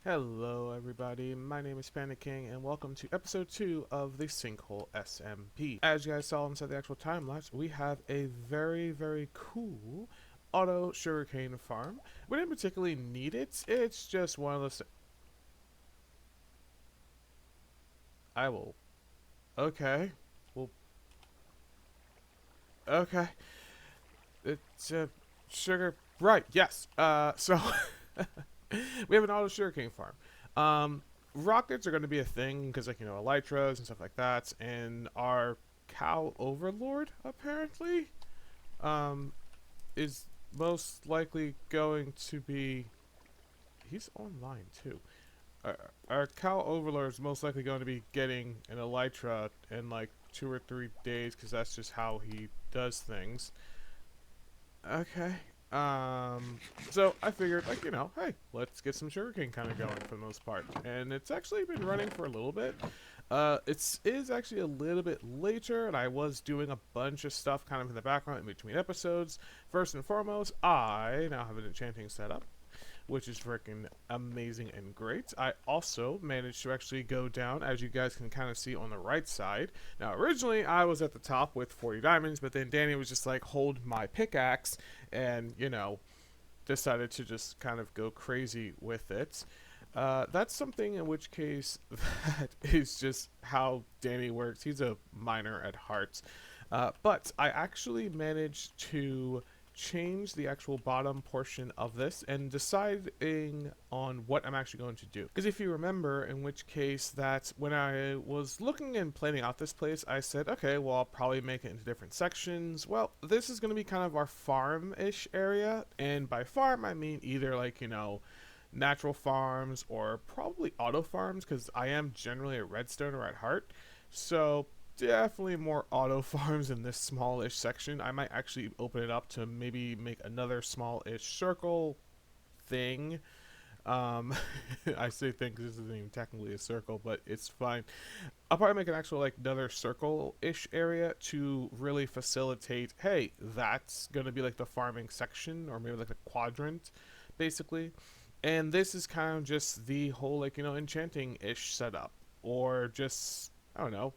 Hello, everybody. My name is Panda King, and welcome to episode 2 of the Sinkhole SMP. As you guys saw inside the actual time lapse, we have a very cool auto sugarcane farm. We didn't particularly need it. It's just one of those. I will. Okay. Well. Okay. It's sugar. Right. Yes. So we have an auto sugarcane farm. Rockets are going to be a thing because, like, elytras and stuff like that. And our cow overlord, apparently, um, is most likely going to be. He's online too. Our cow overlord is most likely going to be getting an elytra in like 2 or 3 days because that's just how he does things. Okay. So I figured, like, hey, let's get some sugarcane kind of going for the most part. And it's actually been running for a little bit. It is actually a little bit later, and I was doing a bunch of stuff kind of in the background in between episodes. First and foremost, I now have an enchanting setup, which is freaking amazing and great. I also managed to actually go down, as you guys can kind of see on the right side. Now, originally, I was at the top with 40 diamonds, but then Danny was just like, hold my pickaxe, and, decided to just kind of go crazy with it. That's something in which case that is just how Danny works. He's a miner at heart. But I actually managed to change the actual bottom portion of this and deciding on what I'm actually going to do. Because if you remember, in which case that when I was looking and planning out this place, I said, okay, well, I'll probably make it into different sections. Well, this is going to be kind of our farm-ish area. And by farm, I mean either like, natural farms or probably auto farms because I am generally a redstoner at heart. So definitely more auto farms in this smallish section. I might actually open it up to maybe make another smallish circle thing. Um, I say thing because this isn't even technically a circle, but it's fine. I'll probably make an actual like another circle-ish area to really facilitate. Hey, that's gonna be like the farming section, or maybe like a quadrant, basically. And this is kind of just the whole like enchanting-ish setup, or just I don't know,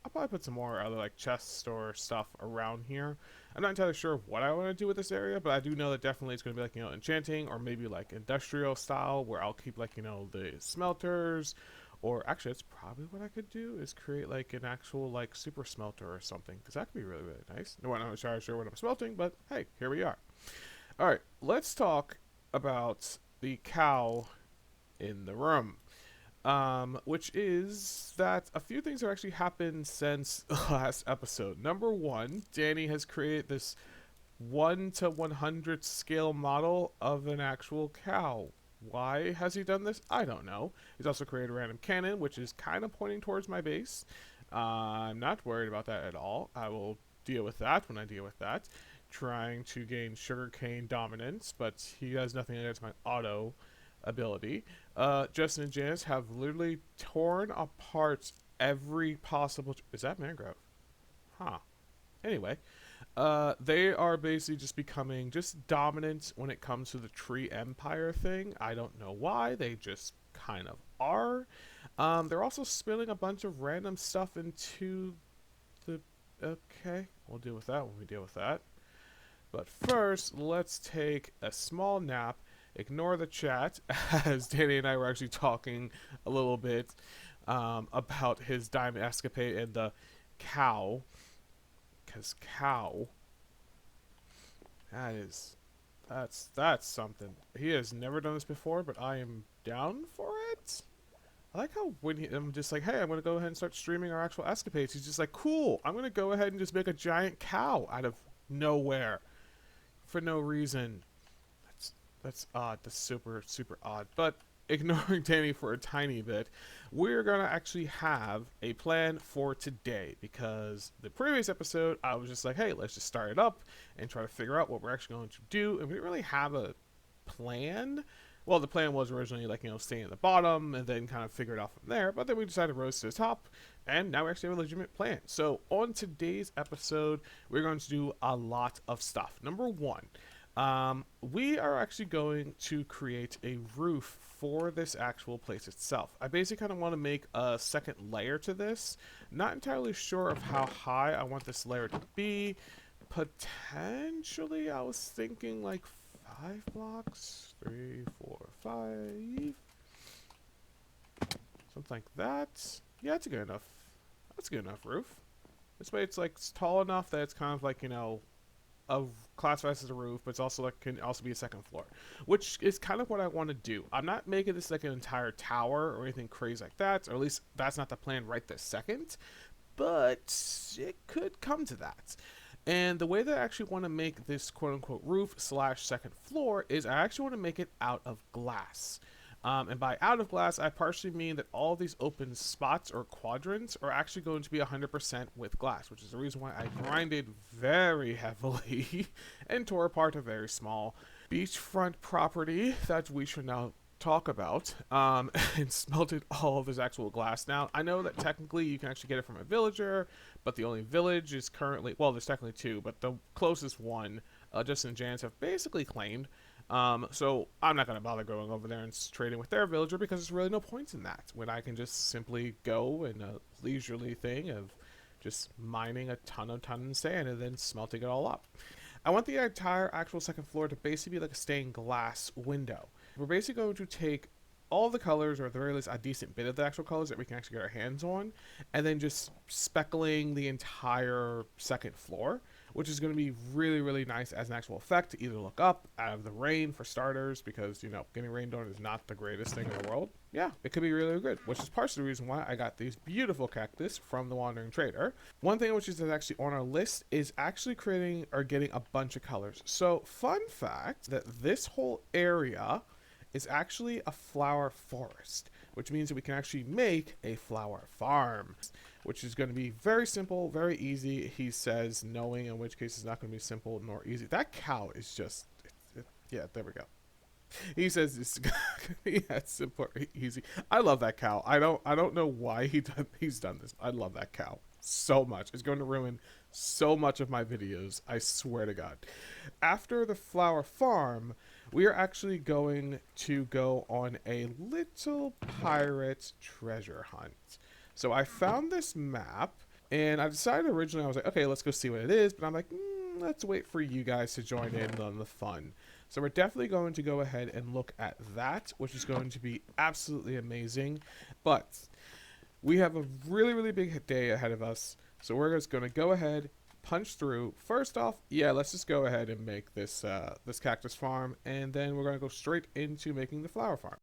I'll probably put some more other like chests or stuff around here. I'm not entirely sure what I want to do with this area, but I do know that definitely it's going to be like enchanting or maybe like industrial style where I'll keep like the smelters, or actually it's probably what I could do is create like an actual like super smelter or something because that could be really nice. No, I'm not entirely sure what I'm smelting, but hey, here we are. All right, let's talk about the cow in the room, which is that a few things have actually happened since the last episode. Number one, Danny has created this 1 to 100 scale model of an actual cow. Why has he done this? I don't know. He's also created a random cannon, which is kind of pointing towards my base. I'm not worried about that at all. I will deal with that when I deal with that. Trying to gain sugarcane dominance, but he has nothing against my auto ability. Justin and Janice have literally torn apart every possible. Is that mangrove? Huh. Anyway, they are basically just becoming just dominant when it comes to the tree empire thing. I don't know why. They just kind of are. They're also spilling a bunch of random stuff into the. Okay, we'll deal with that when we deal with that. But first, let's take a small nap, ignore the chat, as Danny and I were actually talking a little bit about his diamond escapade and the cow. Because cow, that is, that's something. He has never done this before, but I am down for it. I like how when I'm just like, hey, I'm going to go ahead and start streaming our actual escapades, he's just like, cool, I'm going to go ahead and just make a giant cow out of nowhere for no reason. That's odd. That's super odd. But ignoring Danny for a tiny bit, we're gonna actually have a plan for today because the previous episode I was just like, hey, let's just start it up and try to figure out what we're actually going to do, and we didn't really have a plan. Well, the plan was originally like staying at the bottom and then kind of figure it out from there, but then we decided to rose to the top, and now we actually have a legitimate plan. So on today's episode, we're going to do a lot of stuff. Number one, We are actually going to create a roof for this actual place itself. I basically kind of want to make a second layer to this. Not entirely sure of how high I want this layer to be. Potentially, I was thinking like 5 blocks. 3, 4, 5. Something like that. Yeah, that's a good enough. That's a good enough roof. This way, it's tall enough that it's kind of like, of classified as a roof, but it's also like can also be a second floor, which is kind of what I want to do. I'm not making this like an entire tower or anything crazy like that, or at least that's not the plan right this second, but it could come to that. And the way that I actually want to make this quote unquote roof slash second floor is I actually want to make it out of glass. And by out of glass, I partially mean that all these open spots or quadrants are actually going to be 100% with glass, which is the reason why I grinded very heavily and tore apart a very small beachfront property that we should now talk about, and smelted all of this actual glass. Now, I know that technically you can actually get it from a villager, but the only village is currently, well, there's technically two, but the closest one, Justin and Janice, have basically claimed. So I'm not going to bother going over there and trading with their villager because there's really no point in that when I can just simply go in a leisurely thing of just mining a ton of sand and then smelting it all up. I want the entire actual second floor to basically be like a stained glass window. We're basically going to take all the colors, or at the very least a decent bit of the actual colors that we can actually get our hands on, and then just speckling the entire second floor, which is going to be really, really nice as an actual effect to either look up out of the rain for starters, because, getting rained on is not the greatest thing in the world. Yeah, it could be really good, which is partially the reason why I got these beautiful cactus from the Wandering Trader. One thing which is actually on our list is actually creating or getting a bunch of colors. So, fun fact that this whole area is actually a flower forest, which means that we can actually make a flower farm, which is going to be very simple, very easy, he says, knowing in which case it's not going to be simple nor easy. That cow is just, yeah, there we go. He says it's yeah, it's simple, easy. I love that cow. I don't know why he's done this. I love that cow so much. It's going to ruin so much of my videos, I swear to God. After the flower farm, we are actually going to go on a little pirate treasure hunt. So I found this map, and I decided originally, I was like, okay, let's go see what it is, but I'm like, let's wait for you guys to join in on the fun. So we're definitely going to go ahead and look at that, which is going to be absolutely amazing. But we have a really, really big day ahead of us, so we're just going to go ahead, punch through. First off, yeah, let's just go ahead and make this this cactus farm, and then we're going to go straight into making the flower farm.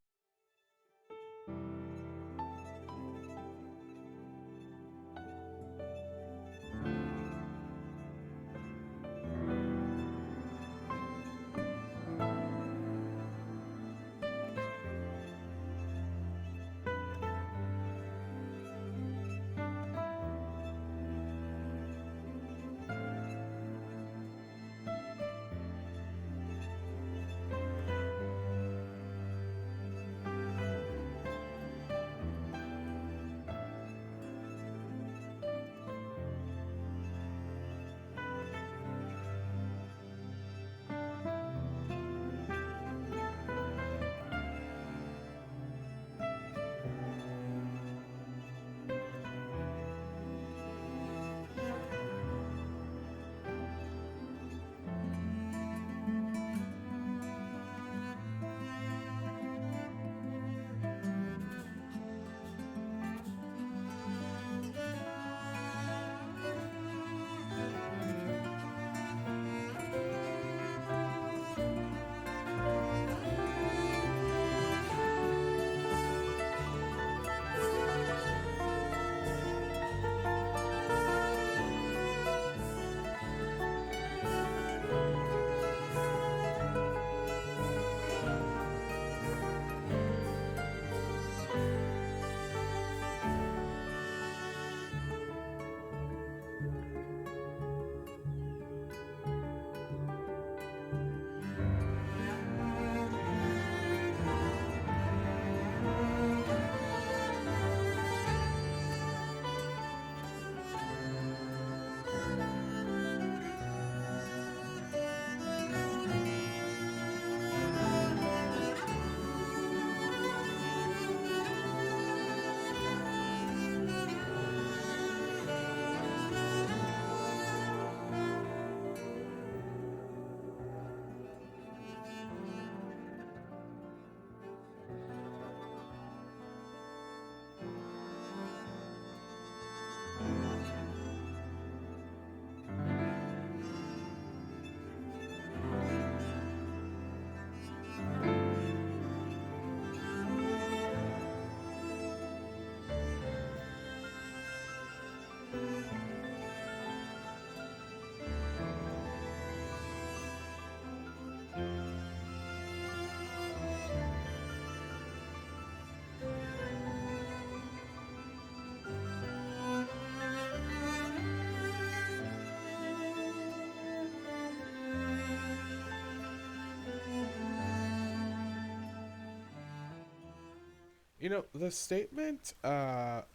You know, the statement,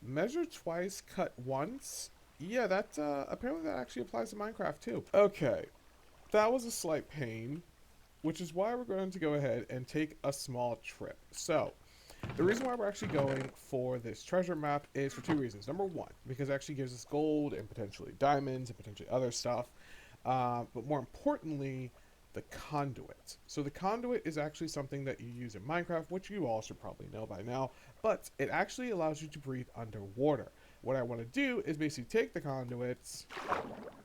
measure twice, cut once. Yeah, that, apparently that actually applies to Minecraft too. Okay, that was a slight pain, which is why we're going to go ahead and take a small trip. So, the reason why we're actually going for this treasure map is for two reasons. Number one, because it actually gives us gold and potentially diamonds and potentially other stuff. But more importantly, the conduit. So the conduit is actually something that you use in Minecraft, which you all should probably know by now, but it actually allows you to breathe underwater. What I want to do is basically take the conduits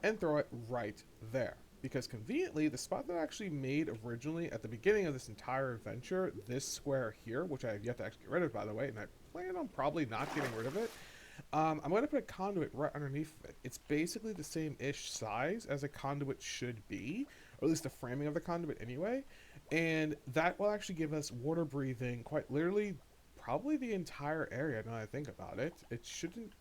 and throw it right there. Because conveniently, the spot that I actually made originally at the beginning of this entire adventure, this square here, which I have yet to actually get rid of, by the way, and I plan on probably not getting rid of it, I'm going to put a conduit right underneath it. It's basically the same-ish size as a conduit should be, or at least the framing of the conduit anyway, and that will actually give us water breathing quite literally probably the entire area now that I think about it. It shouldn't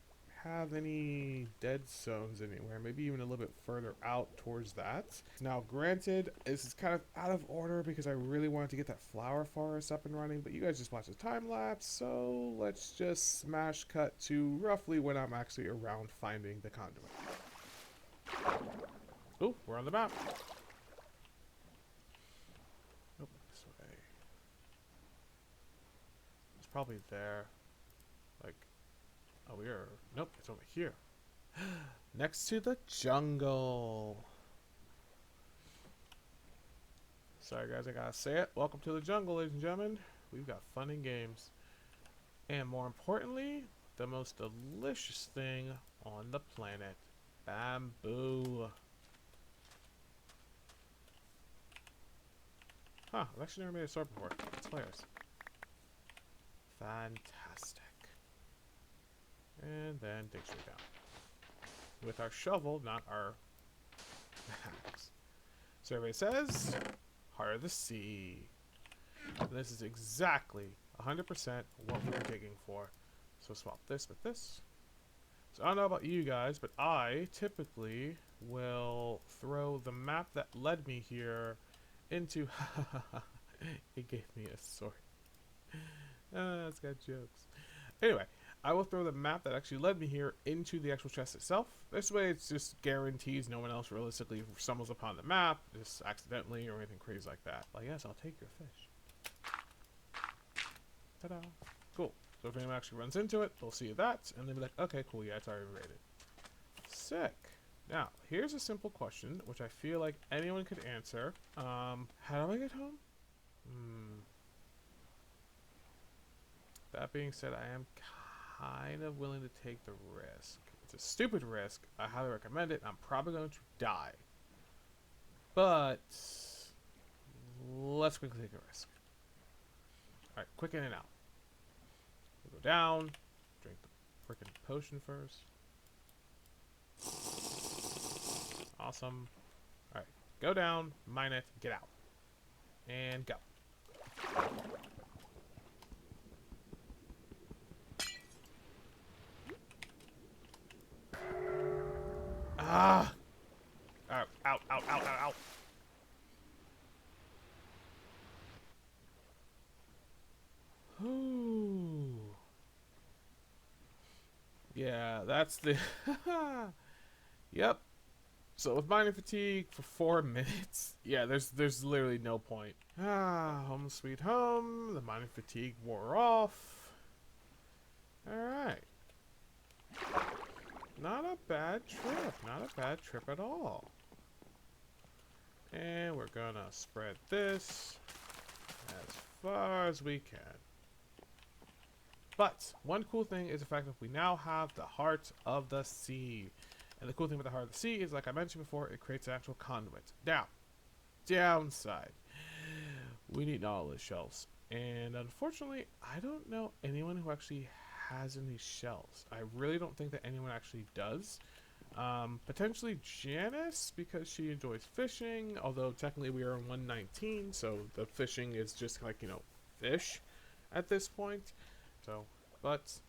have any dead zones anywhere, maybe even a little bit further out towards that. Now granted, this is kind of out of order because I really wanted to get that flower forest up and running, but you guys just watched the time lapse, so let's just smash cut to roughly when I'm actually around finding the conduit. Oh, we're on the map. Nope, this way. It's probably there. Like, oh, we are. Nope, it's over here. Next to the jungle. Sorry, guys, I gotta say it. Welcome to the jungle, ladies and gentlemen. We've got fun and games. And more importantly, the most delicious thing on the planet bamboo. Huh, I've actually never made a sword before. That's hilarious. Fantastic. And then dig straight down. With our shovel, not our axe. So everybody says, Heart of the Sea. And this is exactly 100% what we're digging for. So swap this with this. So I don't know about you guys, but I typically will throw the map that led me here into... It gave me a sword. It's got jokes. Anyway, I will throw the map that actually led me here into the actual chest itself. This way it's just guarantees no one else realistically stumbles upon the map, just accidentally or anything crazy like that. Like, yes, I'll take your fish. Ta-da. Cool. So if anyone actually runs into it, they'll see that, and they'll be like, okay, cool, yeah, it's already rated. Sick. Now, here's a simple question, which I feel like anyone could answer. How do I get home? That being said, I am kind of willing to take the risk. It's a stupid risk. I highly recommend it. I'm probably going to die. But let's quickly take a risk. Alright, quick in and out. We'll go down, drink the freaking potion first. Awesome. Alright, go down, mine it, get out. And go. Ah! Ow, ow, ow, ow, ow, ow. Ooh. Yeah, that's the... Yep. So with mining fatigue for 4 minutes, yeah, there's literally no point. Ah, home sweet home. The mining fatigue wore off. Alright. Not a bad trip. Not a bad trip at all. And we're gonna spread this as far as we can. But one cool thing is the fact that we now have the Heart of the Sea. And the cool thing with the Heart of the Sea is, like I mentioned before, it creates an actual conduit. Now, downside. We need Nautilus shells. And unfortunately, I don't know anyone who actually has any shells. I really don't think that anyone actually does. Potentially Janice, because she enjoys fishing, although technically we are on 119, so the fishing is just like, you know, fish at this point. So, but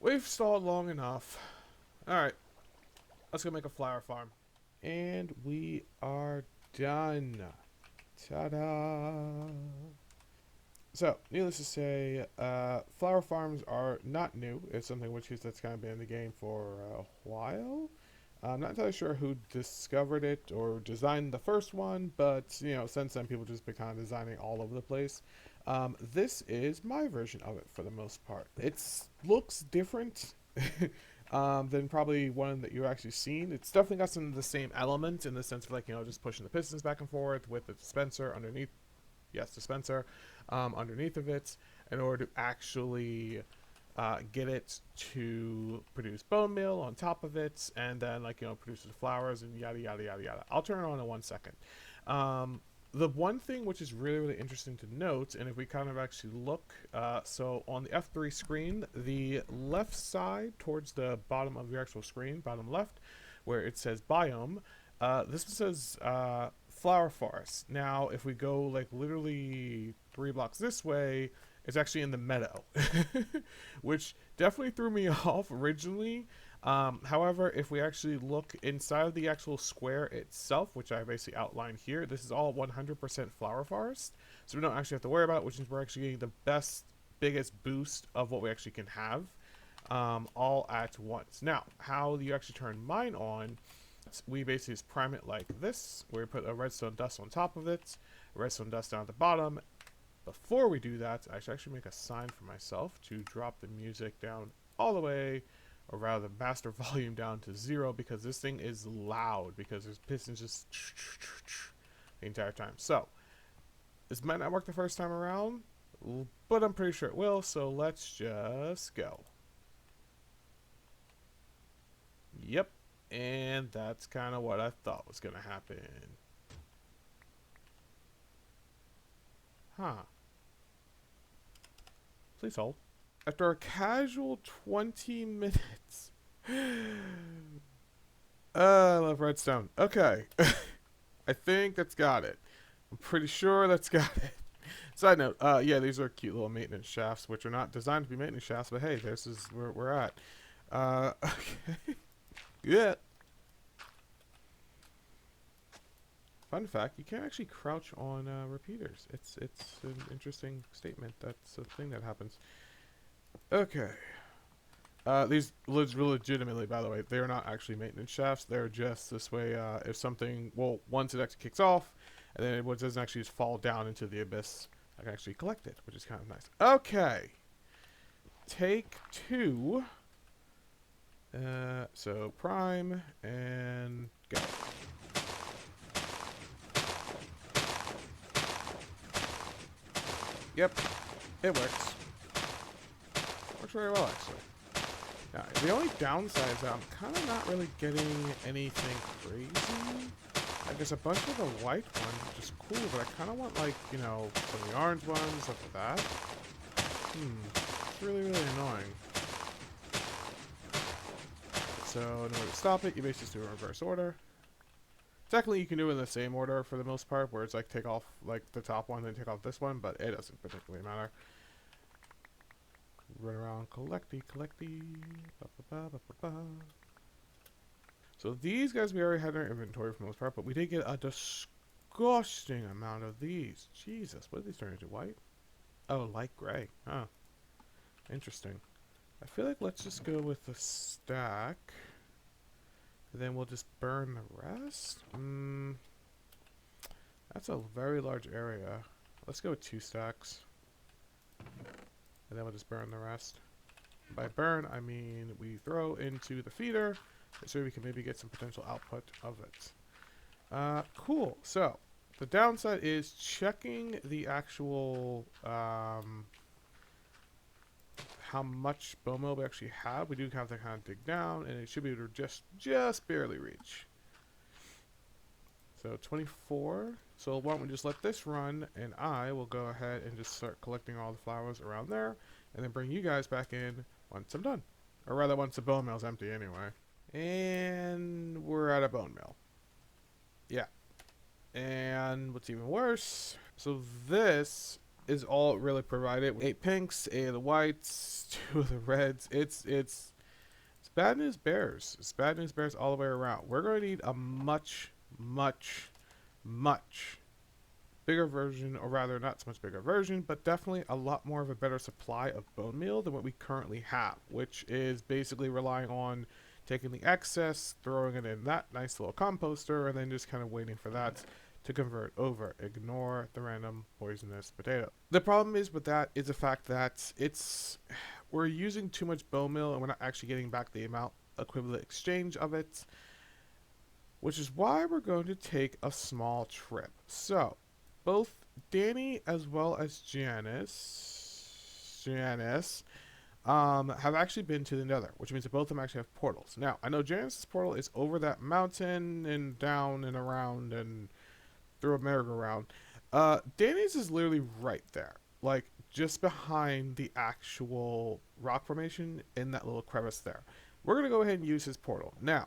we've stalled long enough. Alright, let's go make a flower farm. And we are done. Ta-da! So, needless to say, flower farms are not new. It's something that's kind of been in the game for a while. I'm not entirely sure who discovered it or designed the first one, but since then people just been kind of designing all over the place. This is my version of it for the most part. It looks different than probably one that you've actually seen. It's definitely got some of the same elements in the sense of just pushing the pistons back and forth with the dispenser underneath. Yes, dispenser underneath of it in order to actually get it to produce bone meal on top of it, and then produces flowers and yada yada yada yada. I'll turn it on in 1 second. The one thing which is really really interesting to note, and if we kind of actually look, so on the F3 screen, the left side towards the bottom of your actual screen, bottom left, where it says biome, this says flower forest. Now, if we go like literally 3 blocks this way, it's actually in the meadow, which definitely threw me off originally. However, if we actually look inside of the actual square itself, which I basically outlined here, this is all 100% flower forest, so we don't actually have to worry about it, which means we're actually getting the biggest boost of what we actually can have, all at once. Now, how do you actually turn mine on? We basically just prime it like this, where we put a redstone dust on top of it, redstone dust down at the bottom. Before we do that, I should actually make a sign for myself to drop the music down all the way, or rather the master volume down to 0, because this thing is loud, because there's pistons just the entire time. So, this might not work the first time around, but I'm pretty sure it will, so let's just go. Yep. And that's kind of what I thought was going to happen. Huh. Please hold. After a casual 20 minutes. I love redstone. Okay. I think that's got it. I'm pretty sure that's got it. Side note, yeah, these are cute little maintenance shafts, which are not designed to be maintenance shafts, but hey, this is where we're at. Okay. Yeah. Fun fact, you can't actually crouch on repeaters. It's an interesting statement. That's a thing that happens. Okay. These legitimately, by the way, they're not actually maintenance shafts. They're just this way, if something, well, once it actually kicks off, and then it doesn't actually just fall down into the abyss, I can actually collect it, which is kind of nice. Okay. Take 2. So prime and go. Yep, it works. Works very well, actually. Now, the only downside is that I'm kind of not really getting anything crazy. Like, there's a bunch of the white ones, which is cool, but I kind of want, like, some of the orange ones, stuff like that. It's really, really annoying. So, in order to stop it, you basically just do a reverse order. Technically, you can do it in the same order for the most part, where it's like take off like the top one, then take off this one, but it doesn't particularly matter. Run around, collecty. Ba, ba, ba, ba, ba. So these guys we already had in our inventory for the most part, but we did get a disgusting amount of these. Jesus, what did these turn into? White? Oh, light gray. Huh. Interesting. I feel like let's just go with the stack. Then we'll just burn the rest. That's a very large area. Let's go with 2 stacks. And then we'll just burn the rest. By burn, I mean we throw into the feeder so we can maybe get some potential output of it. Cool. So, the downside is checking the actual how much bone meal we actually have. We do have to kind of dig down, and it should be able to just barely reach. So 24. So why don't we just let this run, and I will go ahead and just start collecting all the flowers around there, and then bring you guys back in once I'm done. Or rather, once the bone mill's empty anyway. And we're at a bone mill. Yeah. And what's even worse, so this is all it really provided. 8 pinks, 8 of the whites, 2 of the reds. It's bad news bears. It's bad news bears all the way around. We're going to need a much bigger version, or rather not so much bigger version, but definitely a lot more of a better supply of bone meal than what we currently have, which is basically relying on taking the excess, throwing it in that nice little composter, and then just kind of waiting for that to convert over. Ignore the random poisonous potato. The problem is with that is the fact that we're using too much bone meal and we're not actually getting back the amount equivalent exchange of it, which is why we're going to take a small trip. So, both Danny as well as Janice have actually been to the Nether, which means that both of them actually have portals. Now, I know Janice's portal is over that mountain and down and around and through a merry-go-round. Danny's is literally right there, like just behind the actual rock formation in that little crevice there. We're going to go ahead and use his portal. Now,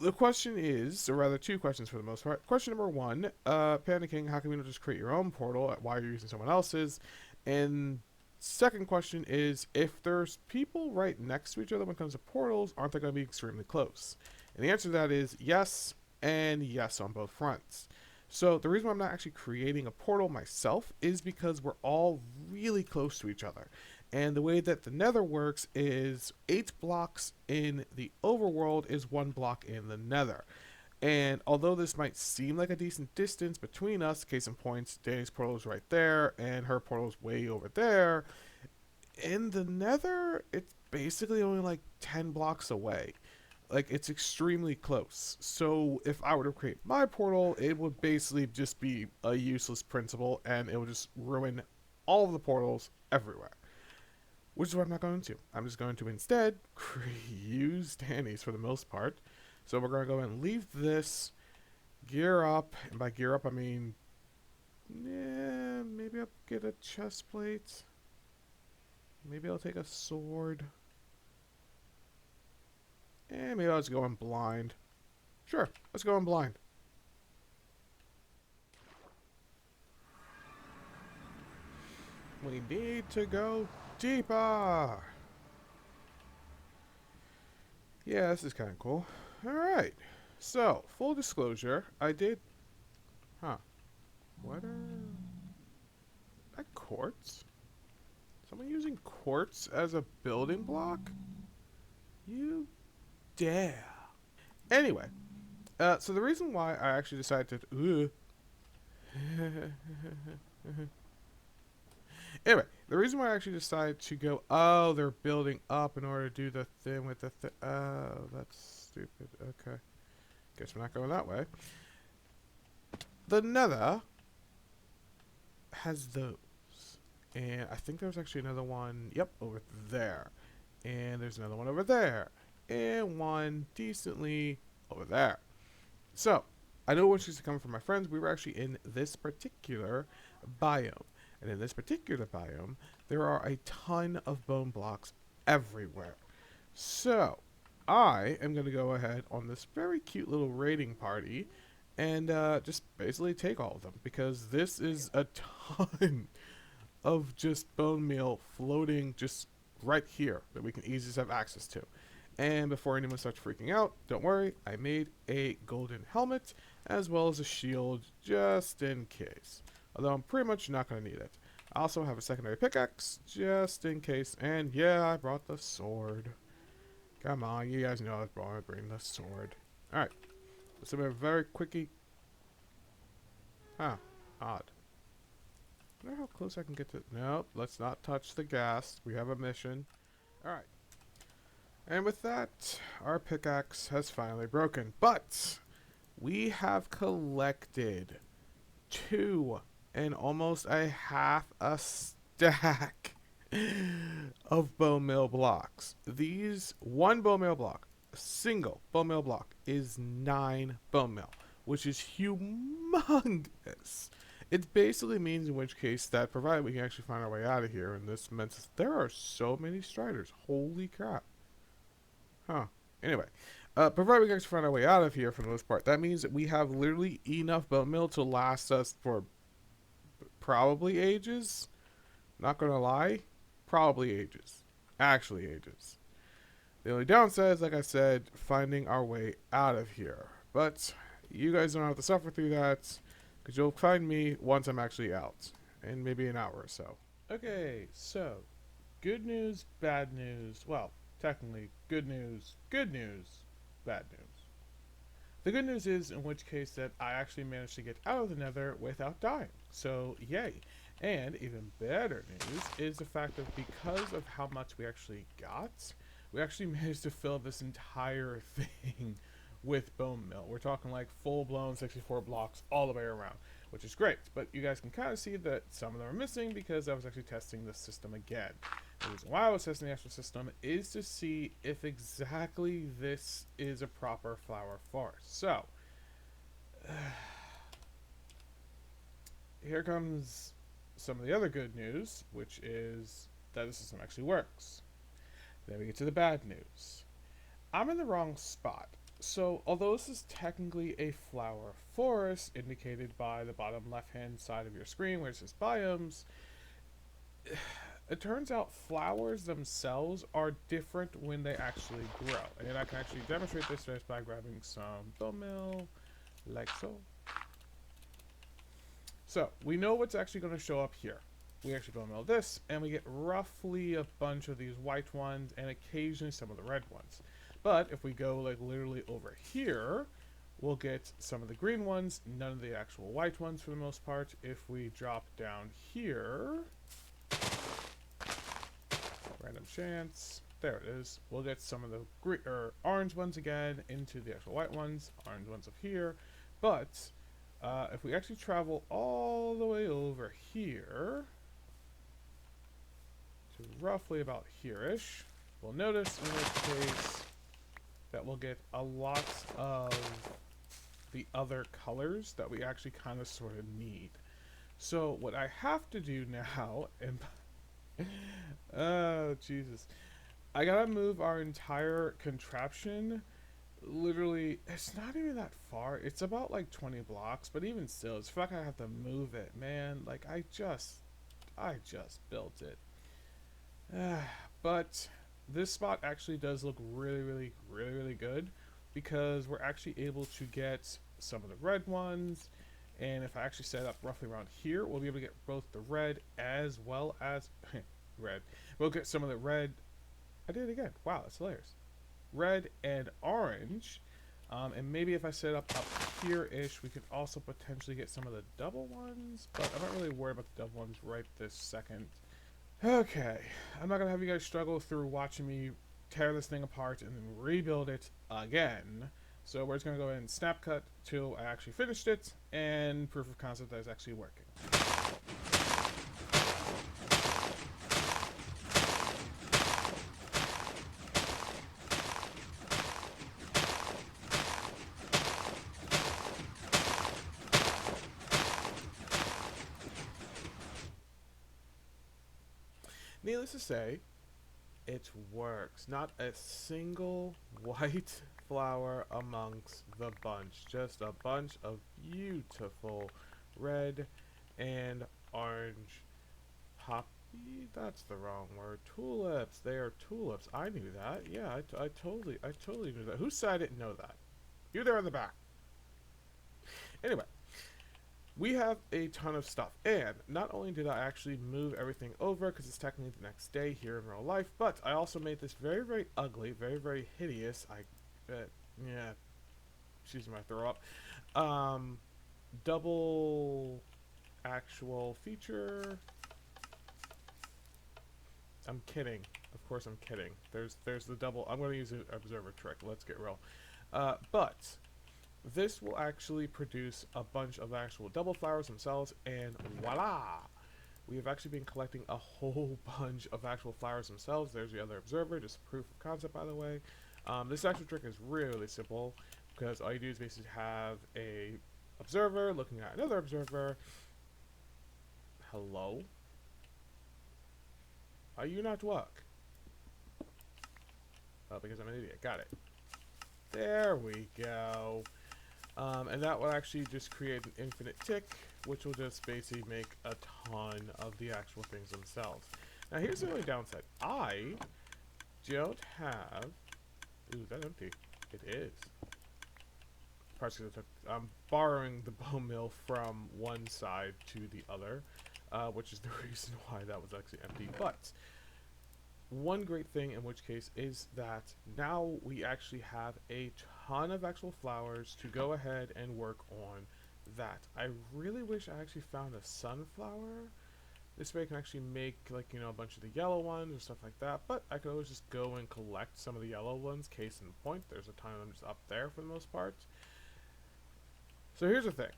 the question is, or rather two questions for the most part. Question number one, Panda King, how come you don't just create your own portal? Why are you using someone else's? And second question is, if there's people right next to each other when it comes to portals, aren't they going to be extremely close? And the answer to that is yes and yes on both fronts. So the reason why I'm not actually creating a portal myself is because we're all really close to each other. And the way that the Nether works is 8 blocks in the overworld is 1 block in the Nether. And although this might seem like a decent distance between us, case in point, Danny's portal is right there and her portal is way over there, in the Nether, it's basically only like 10 blocks away. Like, it's extremely close. So if I were to create my portal, it would basically just be a useless principle and it would just ruin all of the portals everywhere. Which is what I'm not going to. I'm just going to instead use Danny's for the most part. So we're going to go and leave this, gear up, and by gear up I mean, yeah, maybe I'll get a chest plate. Maybe I'll take a sword. And maybe I'll just go in blind. Sure, let's go in blind. We need to go deeper. Yeah, this is kind of cool. Alright. So, full disclosure, I did... Huh. What are... that quartz? Someone using quartz as a building block? You dare. Anyway. So the reason why I actually decided to... Anyway, the reason why I actually decided to go, oh, they're building up in order to do the thing with the oh, that's stupid. Okay. Guess we're not going that way. The Nether has those. And I think there's actually another one, yep, over there. And there's another one over there. And one decently over there. So, I know when she's coming from my friends, we were actually in this particular biome. And in this particular biome, there are a ton of bone blocks everywhere. So, I am going to go ahead on this very cute little raiding party and just basically take all of them. Because this is a ton of just bone meal floating just right here that we can easily just have access to. And before anyone starts freaking out, don't worry, I made a golden helmet as well as a shield just in case. Although I'm pretty much not going to need it. I also have a secondary pickaxe, just in case. And yeah, I brought the sword. Come on, you guys know I was bringing the sword. Alright. So we have a very quickie... Huh. Odd. I wonder how close I can get to... Nope, let's not touch the gas. We have a mission. Alright. And with that, our pickaxe has finally broken. But we have collected 2 and almost a half a stack of bone meal blocks. These, one bone meal block, a single bone meal block, is 9 bone meal, which is humongous. It basically means, in which case, that provided we can actually find our way out of here, and this meant there are so many striders. Holy crap. Huh. Anyway, provided we can actually find our way out of here for the most part, that means that we have literally enough bone meal to last us for probably ages. Not gonna lie, probably ages. Actually ages. The only downside is, like I said, finding our way out of here. But you guys don't have to suffer through that, because you'll find me once I'm actually out, in maybe an hour or so. Okay, so good news, bad news. Well, technically, good news, bad news. The good news is, in which case, that I actually managed to get out of the nether without dying. So, yay. And even better news is the fact that because of how much we actually got, we actually managed to fill this entire thing with bone meal. We're talking like full-blown 64 blocks all the way around, which is great. But you guys can kind of see that some of them are missing because I was actually testing the system again. The reason why I was testing the actual system is to see if exactly this is a proper flower forest. So, here comes some of the other good news, which is that the system actually works. Then we get to the bad news. I'm in the wrong spot. So, although this is technically a flower forest, indicated by the bottom left-hand side of your screen where it says biomes, it turns out flowers themselves are different when they actually grow. And I can actually demonstrate this just by grabbing some bone meal, like so. So, we know what's actually going to show up here. We actually bone meal this, and we get roughly a bunch of these white ones, and occasionally some of the red ones. But if we go like literally over here, we'll get some of the green ones, none of the actual white ones for the most part. If we drop down here, random chance, there it is, we'll get some of the green or orange ones again into the actual white ones, orange ones up here. But if we actually travel all the way over here to roughly about here-ish, we'll notice in this case that we'll get a lot of the other colors that we actually kind of sort of need. So what I have to do now, and oh Jesus, I gotta move our entire contraption. Literally, it's not even that far. It's about like 20 blocks, but even still, it's like I have to move it, man. Like I just built it. But this spot actually does look really good because we're actually able to get some of the red ones, and if I actually set up roughly around here, we'll be able to get both the red as well as red. We'll get some of the red. I did it again. Wow, that's hilarious. Red and orange, and maybe if I set up here-ish, we could also potentially get some of the double ones, but I'm not really worried about the double ones right this second. Okay, I'm not gonna have you guys struggle through watching me tear this thing apart and then rebuild it again. So we're just gonna go ahead and snap cut till I actually finished it, and proof of concept that is actually working. Needless to say, it works. Not a single white flower amongst the bunch. Just a bunch of beautiful red and orange poppy. That's the wrong word. Tulips. They are tulips. I knew that. Yeah, I totally knew that. Who said I didn't know that? You there in the back. Anyway, we have a ton of stuff, and not only did I actually move everything over because it's technically the next day here in real life, but I also made this very ugly, very hideous, yeah, excuse my throw up, double actual feature. I'm kidding. Of course I'm kidding. There's the double. I'm going to use an observer trick. Let's get real. But this will actually produce a bunch of actual double flowers themselves, and voila! We have actually been collecting a whole bunch of actual flowers themselves. There's the other observer, just proof of concept, by the way. This actual trick is really simple, because all you do is basically have a observer looking at another observer. Hello? Are you not work? Oh, because I'm an idiot. Got it. There we go. And that will actually just create an infinite tick, which will just basically make a ton of the actual things themselves. Now here's the only downside. I don't have... Ooh, is that empty? It is. parts because I'm borrowing the bone mill from one side to the other, which is the reason why that was actually empty. But one great thing in which case is that now we actually have a ton of actual flowers to go ahead and work on that. I really wish I actually found a sunflower. This way I can actually make, like, you know, a bunch of the yellow ones or stuff like that, but I could always just go and collect some of the yellow ones. Case in point, there's a ton of them just up there for the most part. So here's the thing.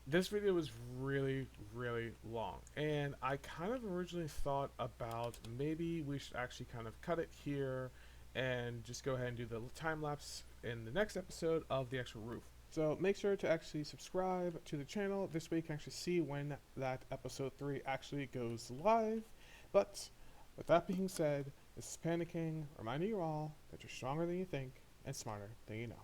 This video was really, really long, and I kind of originally thought about maybe we should actually kind of cut it here and just go ahead and do the time lapse in the next episode of the actual roof. So make sure to actually subscribe to the channel. This way you can actually see when that episode 3 actually goes live. But with that being said, this is Panicking, reminding you all that you're stronger than you think and smarter than you know.